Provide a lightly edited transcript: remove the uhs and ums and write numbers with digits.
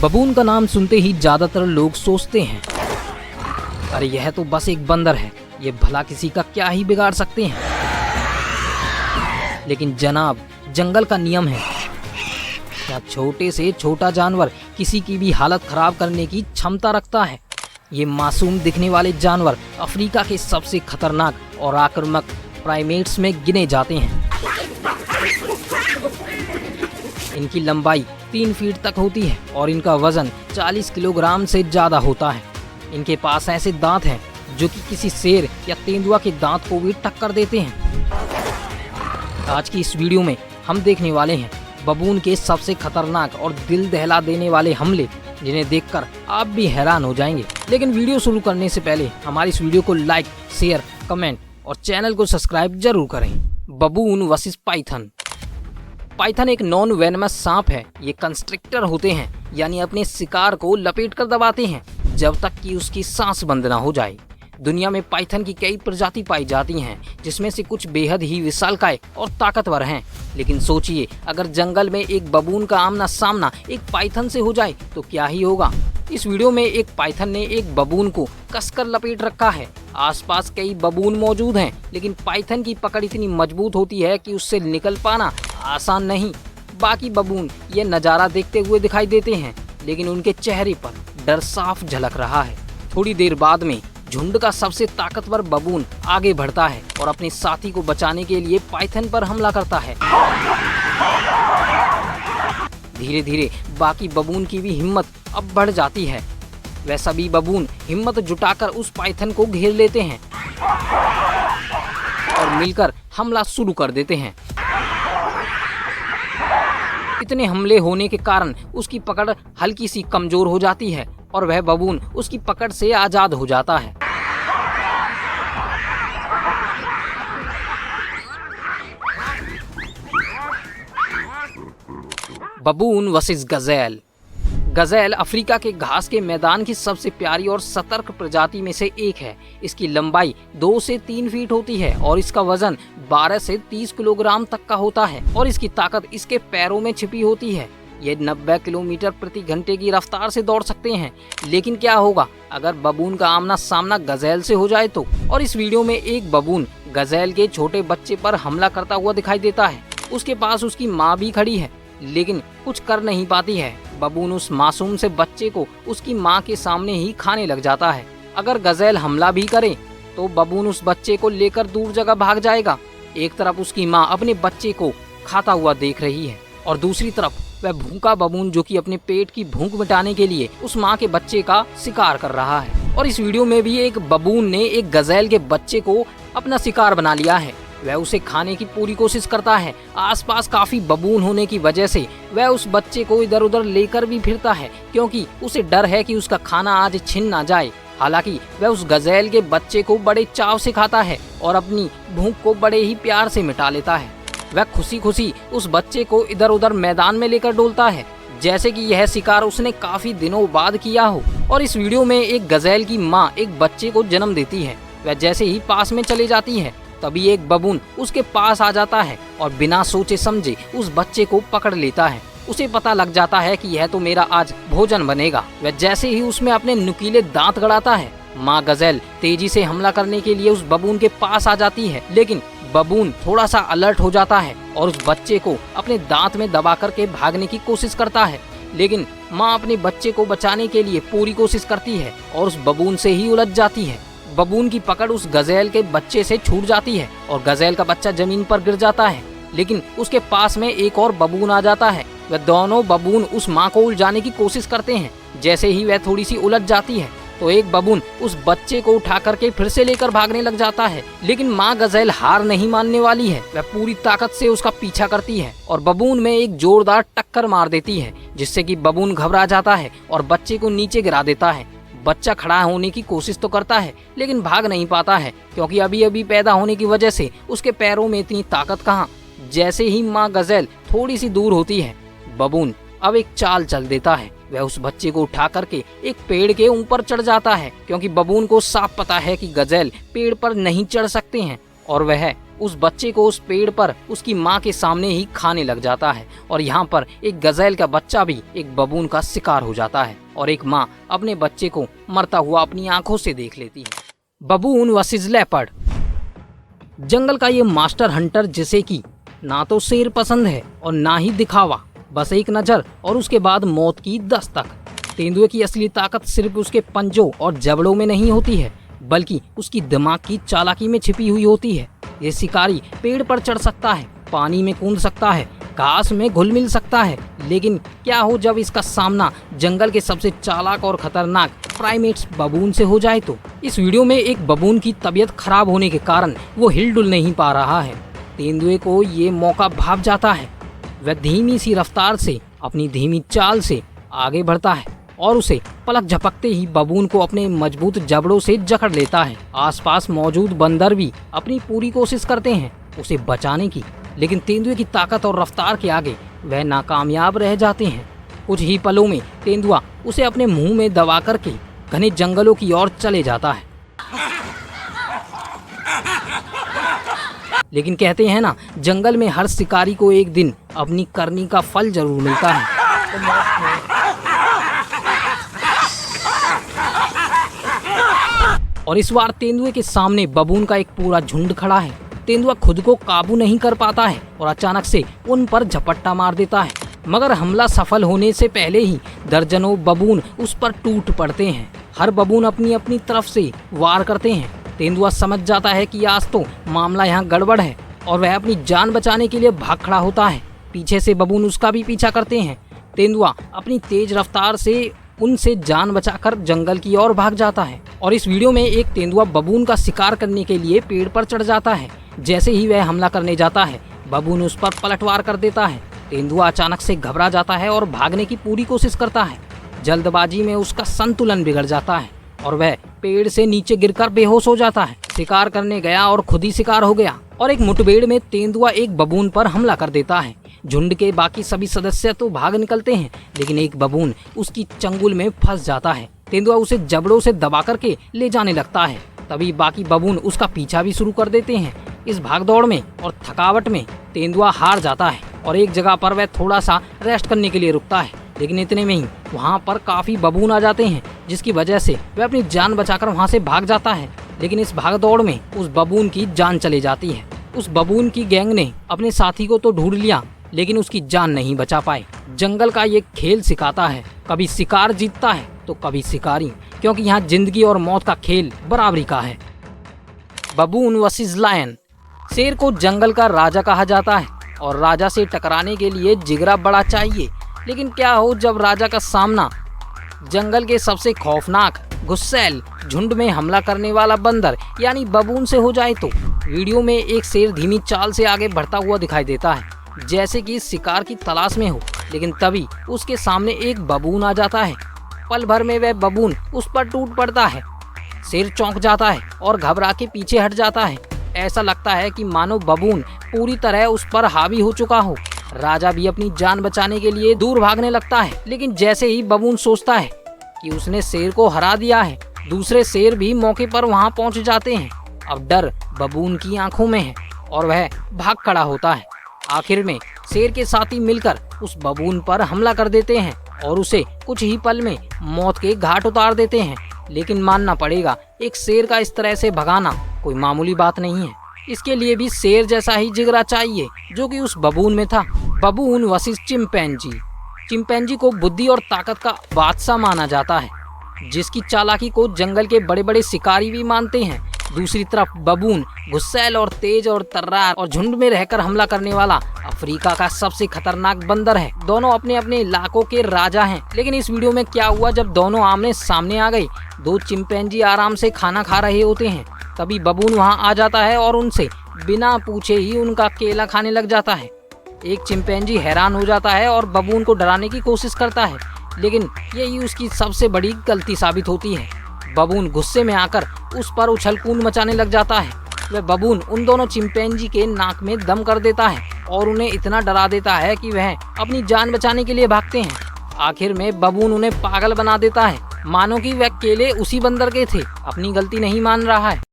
बबून का नाम सुनते ही ज्यादातर लोग सोचते हैं, अरे यह तो बस एक बंदर है, ये भला किसी का क्या ही बिगाड़ सकते हैं। लेकिन जनाब, जंगल का नियम है, क्या छोटे से छोटा जानवर किसी की भी हालत खराब करने की क्षमता रखता है। ये मासूम दिखने वाले जानवर अफ्रीका के सबसे खतरनाक और आक्रामक प्राइमेट्स में गिने जाते हैं। इनकी लंबाई 3 फीट तक होती है और इनका वजन 40 किलोग्राम से ज़्यादा होता है। इनके पास ऐसे दांत हैं जो कि किसी शेर या तेंदुआ के दांत को भी टक्कर देते हैं। आज की इस वीडियो में हम देखने वाले हैं बबून के सबसे खतरनाक और दिल दहला देने वाले हमले, जिन्हें देखकर आप भी हैरान हो जाएंगे। लेकिन वीडियो शुरू करने से पहले हमारी इस वीडियो को लाइक, शेयर, कमेंट और चैनल को सब्सक्राइब जरूर करें। बबून वर्सेस पाइथन। पाइथन एक नॉन वेनमस सांप है। ये कंस्ट्रिक्टर होते हैं, यानी अपने शिकार को लपेट कर दबाते हैं जब तक कि उसकी सांस बंद ना हो जाए। दुनिया में पाइथन की कई प्रजाति पाई जाती हैं, जिसमें से कुछ बेहद ही विशालकाय और ताकतवर हैं। लेकिन सोचिए, अगर जंगल में एक बबून का आमना सामना एक पाइथन से हो जाए तो क्या ही होगा। इस वीडियो में एक पाइथन ने एक बबून को कसकर लपेट रखा है। आसपास कई बबून मौजूद हैं, लेकिन पाइथन की पकड़ इतनी मजबूत होती है कि उससे निकल पाना आसान नहीं। बाकी बबून ये नज़ारा देखते हुए दिखाई देते हैं, लेकिन उनके चेहरे पर डर साफ झलक रहा है। थोड़ी देर बाद में झुंड का सबसे ताकतवर बबून आगे बढ़ता है और अपने साथी को बचाने के लिए पाइथन पर हमला करता है। धीरे धीरे बाकी बबून की भी हिम्मत अब बढ़ जाती है। वह सभी बबून हिम्मत जुटाकर उस पाइथन को घेर लेते हैं और मिलकर हमला शुरू कर देते हैं। इतने हमले होने के कारण उसकी पकड़ हल्की सी कमजोर हो जाती है और वह बबून उसकी पकड़ से आजाद हो जाता है। Baboon versus Gazelle. Gazelle Africa के घास के मैदान की सबसे प्यारी और सतर्क प्रजाति में से एक है। इसकी लंबाई 2 से 3 फीट होती है और इसका वजन 12 से 30 किलोग्राम तक का होता है और इसकी ताकत इसके पैरों में छिपी होती है। ये 90 किलोमीटर प्रति घंटे की रफ्तार से दौड़ सकते हैं। लेकिन क्या होगा अगर बबून का आमना सामना गजेल से हो जाए तो। और इस वीडियो में एक बबून गजेल के छोटे बच्चे पर हमला करता हुआ दिखाई देता है। उसके पास उसकी माँ भी खड़ी है, लेकिन कुछ कर नहीं पाती है। बबून उस मासूम से बच्चे को उसकी माँ के सामने ही खाने लग जाता है। अगर गजेल हमला भी करे तो बबून उस बच्चे को लेकर दूर जगह भाग जाएगा। एक तरफ उसकी माँ अपने बच्चे को खाता हुआ देख रही है और दूसरी तरफ वह भूखा बबून, जो कि अपने पेट की भूख मिटाने के लिए उस माँ के बच्चे का शिकार कर रहा है। और इस वीडियो में भी एक बबून ने एक गजेल के बच्चे को अपना शिकार बना लिया है। वह उसे खाने की पूरी कोशिश करता है। आसपास काफी बबून होने की वजह से वह उस बच्चे को इधर उधर लेकर भी फिरता है, क्योंकि उसे डर है कि उसका खाना आज छिन ना जाए। हालांकि वह उस गजेल के बच्चे को बड़े चाव से खाता है और अपनी भूख को बड़े ही प्यार से मिटा लेता है। वह खुशी खुशी उस बच्चे को इधर उधर मैदान में लेकर डोलता है, जैसे कि यह शिकार उसने काफी दिनों बाद किया हो। और इस वीडियो में एक गजेल की माँ एक बच्चे को जन्म देती है। वह जैसे ही पास में चली जाती है, तभी एक बबून उसके पास आ जाता है और बिना सोचे समझे उस बच्चे को पकड़ लेता है। उसे पता लग जाता है कि यह तो मेरा आज भोजन बनेगा। वह जैसे ही उसमें अपने नुकीले दांत गड़ाता है, माँ गजेल तेजी से हमला करने के लिए उस बबून के पास आ जाती है। लेकिन बबून थोड़ा सा अलर्ट हो जाता है और उस बच्चे को अपने दांत में दबा करके भागने की कोशिश करता है। लेकिन माँ अपने बच्चे को बचाने के लिए पूरी कोशिश करती है और उस बबून से ही उलझ जाती है। बबून की पकड़ उस गजेल के बच्चे से छूट जाती है और गजेल का बच्चा जमीन पर गिर जाता है। लेकिन उसके पास में एक और बबून आ जाता है। वह दोनों बबून उस माँ को उलझाने की कोशिश करते हैं। जैसे ही वह थोड़ी सी उलझ जाती है तो एक बबून उस बच्चे को उठा करके फिर से लेकर भागने लग जाता है। लेकिन माँ गजेल हार नहीं मानने वाली है। वह पूरी ताकत से उसका पीछा करती है और बबून में एक जोरदार टक्कर मार देती है, जिससे कि बबून घबरा जाता है और बच्चे को नीचे गिरा देता है। बच्चा खड़ा होने की कोशिश तो करता है, लेकिन भाग नहीं पाता है, क्योंकि अभी अभी पैदा होने की वजह से उसके पैरों में इतनी ताकत कहाँ। जैसे ही माँ गजेल थोड़ी सी दूर होती है, बबून अब एक चाल चल देता है। वह उस बच्चे को उठा करके एक पेड़ के ऊपर चढ़ जाता है, क्योंकि बबून को साफ पता है कि गजेल पेड़ पर नहीं चढ़ सकते हैं और वह उस बच्चे को उस पेड़ पर उसकी माँ के सामने ही खाने लग जाता है। और यहाँ पर एक गजेल का बच्चा भी एक बबून का शिकार हो जाता है और एक माँ अपने बच्चे को मरता हुआ अपनी आंखों से देख लेती है। Baboon versus leopard. जंगल का ये मास्टर हंटर जिसे कि ना तो शेर पसंद है और ना ही दिखावा, बस एक नज़र और उसके बाद मौत की दस्तक। तेंदुए की असली ताकत सिर्फ उसके पंजों और जबड़ों में नहीं होती है, बल्कि उसकी दिमाग की चालाकी में छिपी हुई होती है। ये शिकारी पेड़ पर चढ़ सकता है, पानी में कूद सकता है, घास में घुल मिल सकता है, लेकिन क्या हो जब इसका सामना जंगल के सबसे चालाक और खतरनाक प्राइमेट्स बबून से हो जाए तो। इस वीडियो में एक बबून की तबीयत खराब होने के कारण वो हिलडुल नहीं पा रहा है। तेंदुए को ये मौका भाप जाता है। वह धीमी सी रफ्तार से अपनी धीमी चाल से आगे बढ़ता है और उसे पलक झपकते ही बबून को अपने मजबूत जबड़ों से जकड़ लेता है। आसपास मौजूद बंदर भी अपनी पूरी कोशिश करते हैं उसे बचाने की, लेकिन तेंदुए की ताकत और रफ्तार के आगे वह नाकामयाब रह जाते हैं। कुछ ही पलों में तेंदुआ उसे अपने मुंह में दबा करके घने जंगलों की ओर चले जाता है। लेकिन कहते हैं ना, जंगल में हर शिकारी को एक दिन अपनी करनी का फल जरूर मिलता है। और इस बार तेंदुए के सामने बबून का एक पूरा झुंड खड़ा है। तेंदुआ खुद को काबू नहीं कर पाता है और अचानक से उन पर झपट्टा मार देता है, मगर हमला सफल होने से पहले ही दर्जनों बबून उस पर टूट पड़ते हैं। हर बबून अपनी अपनी तरफ से वार करते हैं। तेंदुआ समझ जाता है कि आज तो मामला यहाँ गड़बड़ है और वह अपनी जान बचाने के लिए भाग खड़ा होता है। पीछे से बबून उसका भी पीछा करते हैं। तेंदुआ अपनी तेज रफ्तार से उनसे जान बचाकर जंगल की ओर भाग जाता है। और इस वीडियो में एक तेंदुआ बबून का शिकार करने के लिए पेड़ पर चढ़ जाता है। जैसे ही वह हमला करने जाता है, बबून उस पर पलटवार कर देता है। तेंदुआ अचानक से घबरा जाता है और भागने की पूरी कोशिश करता है। जल्दबाजी में उसका संतुलन बिगड़ जाता है और वह पेड़ से नीचे गिरकर बेहोश हो जाता है। शिकार करने गया और खुद ही शिकार हो गया। और एक मुठभेड़ में तेंदुआ एक बबून पर हमला कर देता है। झुंड के बाकी सभी सदस्य तो भाग निकलते हैं, लेकिन एक बबून उसकी चंगुल में फंस जाता है। तेंदुआ उसे जबड़ों से दबा करके ले जाने लगता है। तभी बाकी बबून उसका पीछा भी शुरू कर देते हैं। इस भागदौड़ में और थकावट में तेंदुआ हार जाता है और एक जगह पर वह थोड़ा सा रेस्ट करने के लिए रुकता है, लेकिन इतने में ही वहाँ पर काफी बबून आ जाते हैं, जिसकी वजह से वह अपनी जान बचाकर वहाँ से भाग जाता है। लेकिन इस भागदौड़ में उस बबून की जान चली जाती है। उस बबून की गैंग ने अपने साथी को तो ढूंढ लिया, लेकिन उसकी जान नहीं बचा पाए। जंगल का ये खेल सिखाता है, कभी शिकार जीतता है तो कभी शिकारी, क्योंकि यहाँ जिंदगी और मौत का खेल बराबरी का है। Baboon versus lion. शेर को जंगल का राजा कहा जाता है और राजा से टकराने के लिए जिगरा बड़ा चाहिए। लेकिन क्या हो जब राजा का सामना जंगल के सबसे खौफनाक, गुस्सैल, झुंड में हमला करने वाला बंदर यानी बबून से हो जाए तो। वीडियो में एक शेर धीमी चाल से आगे बढ़ता हुआ दिखाई देता है, जैसे कि शिकार की तलाश में हो, लेकिन तभी उसके सामने एक बबून आ जाता है। पल भर में वह बबून उस पर टूट पड़ता है। शेर चौंक जाता है और घबरा के पीछे हट जाता है। ऐसा लगता है कि मानो बबून पूरी तरह उस पर हावी हो चुका हो। राजा भी अपनी जान बचाने के लिए दूर भागने लगता है, लेकिन जैसे ही बबून सोचता है कि उसने शेर को हरा दिया है, दूसरे शेर भी मौके पर वहां पहुंच जाते हैं। अब डर बबून की आंखों में है और वह भाग खड़ा होता है। आखिर में शेर के साथी मिलकर उस बबून पर हमला कर देते हैं और उसे कुछ ही पल में मौत के घाट उतार देते हैं। लेकिन मानना पड़ेगा, एक शेर का इस तरह से भगाना कोई मामूली बात नहीं है। इसके लिए भी शेर जैसा ही जिगरा चाहिए, जो कि उस बबून में था। बबून वर्सेस चिंपैंजी। चिंपैंजी को बुद्धि और ताकत का बादशाह माना जाता है, जिसकी चालाकी को जंगल के बड़े बड़े शिकारी भी मानते हैं। दूसरी तरफ बबून गुस्सैल और तेज और तर्रार और झुंड में रहकर हमला करने वाला अफ्रीका का सबसे खतरनाक बंदर है। दोनों अपने अपने इलाकों के राजा हैं। लेकिन इस वीडियो में क्या हुआ, जब दोनों आमने सामने आ गए, दो चिंपैंजी आराम से खाना खा रहे होते हैं, तभी बबून वहां आ जाता है और उनसे बिना पूछे ही उनका केला खाने लग जाता है। एक चिंपैंजी हैरान हो जाता है और बबून को डराने की कोशिश करता है, लेकिन यही उसकी सबसे बड़ी गलती साबित होती है। बबून गुस्से में आकर उस पर उछल कूद मचाने लग जाता है। वह बबून उन दोनों चिंपैंजी के नाक में दम कर देता है और उन्हें इतना डरा देता है कि वह अपनी जान बचाने के लिए भागते हैं। आखिर में बबून उन्हें पागल बना देता है, मानो कि वह केले उसी बंदर के थे। अपनी गलती नहीं मान रहा है।